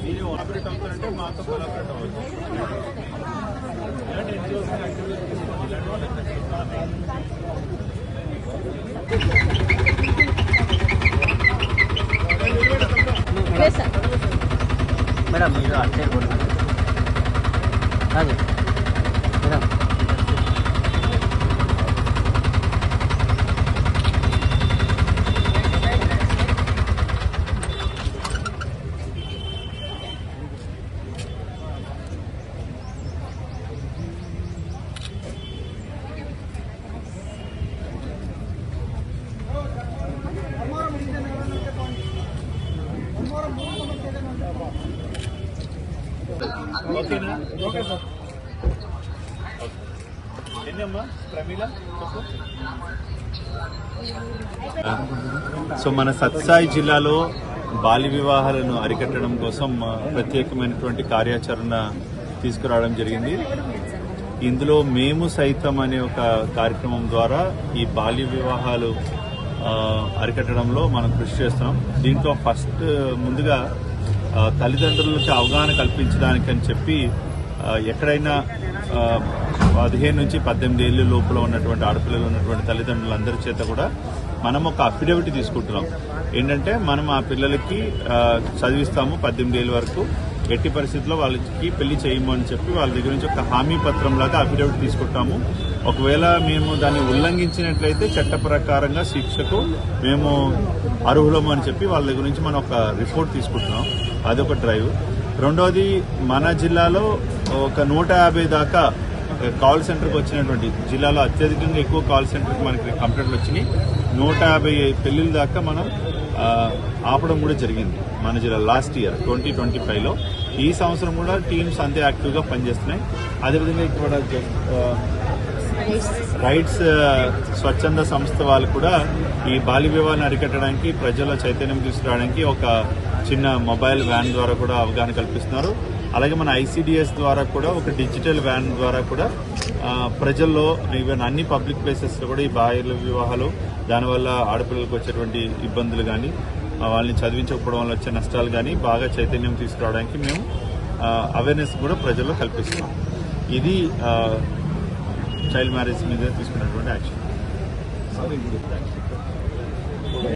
మీరు కోలాబరేట్ అవుతారంటే మాతో కోలాబరేట్ అవ్వచ్చు. ఇలాంటి ఎన్జిఓస్ యాక్టివిటీస్ తీసుకోండి. ఇలాంటి వాళ్ళకి మేడం మీరు అట్టే కాదు మేడం ఓకేనా? Okay sir. ఎన్నమ్మా ప్రమీల? సో మన సత్సాయి జిల్లాలో బాల్య వివాహాలను అరికట్టడం కోసం ప్రత్యేకమైనటువంటి కార్యాచరణ తీసుకురావడం జరిగింది. ఇందులో మేము సైతం అనే ఒక కార్యక్రమం ద్వారా ఈ బాల్య వివాహాలు అరికట్టడంలో మనం కృషి చేస్తున్నాం. దీంట్లో ఫస్ట్ ముందుగా తల్లిదండ్రులకి అవగాహన కల్పించడానికి అని చెప్పి ఎక్కడైనా 15 నుంచి 18 ఏళ్ళ లోపల ఉన్నటువంటి ఆడపిల్లలు ఉన్నటువంటి తల్లిదండ్రులందరి చేత కూడా మనం ఒక అఫిడవిట్ తీసుకుంటున్నాం. ఏంటంటే మనం ఆ పిల్లలకి చదివిస్తాము 18 ఏళ్ళ వరకు, ఎట్టి పరిస్థితుల్లో వాళ్ళకి పెళ్లి చేయము అని చెప్పి వాళ్ళ దగ్గర నుంచి ఒక హామీ పత్రం లాగా అఫిడవిట్ తీసుకుంటాము. ఒకవేళ మేము దాన్ని ఉల్లంఘించినట్లయితే చట్ట ప్రకారంగా శిక్షకు మేము అర్హులము అని చెప్పి వాళ్ళ దగ్గర నుంచి మనం ఒక రిపోర్ట్ తీసుకుంటున్నాం. అదొక డ్రైవ్. రెండోది, మన జిల్లాలో ఒక 150 దాకా కాల్ సెంటర్కి వచ్చినటువంటి, జిల్లాలో అత్యధికంగా ఎక్కువ కాల్ సెంటర్కి మనకి కంప్లైంట్లు వచ్చినాయి. 150 పెళ్లిళ్ళ దాకా మనం ఆపడం కూడా జరిగింది మన జిల్లా లాస్ట్ ఇయర్ 2025లో. ఈ సంవత్సరం కూడా టీమ్స్ అంతే యాక్టివ్గా పనిచేస్తున్నాయి. అదేవిధంగా ఇక్కడ రైట్స్ స్వచ్ఛంద సంస్థ వాళ్ళు కూడా ఈ బాల్య వివాహాన్ని అరికట్టడానికి, ప్రజల చైతన్యం తీసుకురావడానికి ఒక చిన్న మొబైల్ వ్యాన్ ద్వారా కూడా అవగాహన కల్పిస్తున్నారు. అలాగే మన ఐసిడిఎస్ ద్వారా కూడా ఒక డిజిటల్ వ్యాన్ ద్వారా కూడా ప్రజల్లో, ఈవెన్ అన్ని పబ్లిక్ ప్లేసెస్లో కూడా ఈ బాల్య వివాహాలు, దానివల్ల ఆడపిల్లలకు వచ్చేటువంటి ఇబ్బందులు కానీ, వాళ్ళని చదివించకపోవడం వల్ల వచ్చే నష్టాలు కానీ బాగా చైతన్యం తీసుకురావడానికి మేము అవేర్నెస్ కూడా ప్రజల్లో కల్పిస్తున్నాం. ఇది చైల్డ్ మ్యారేజ్ మీద తీసుకున్నటువంటి యాక్షన్.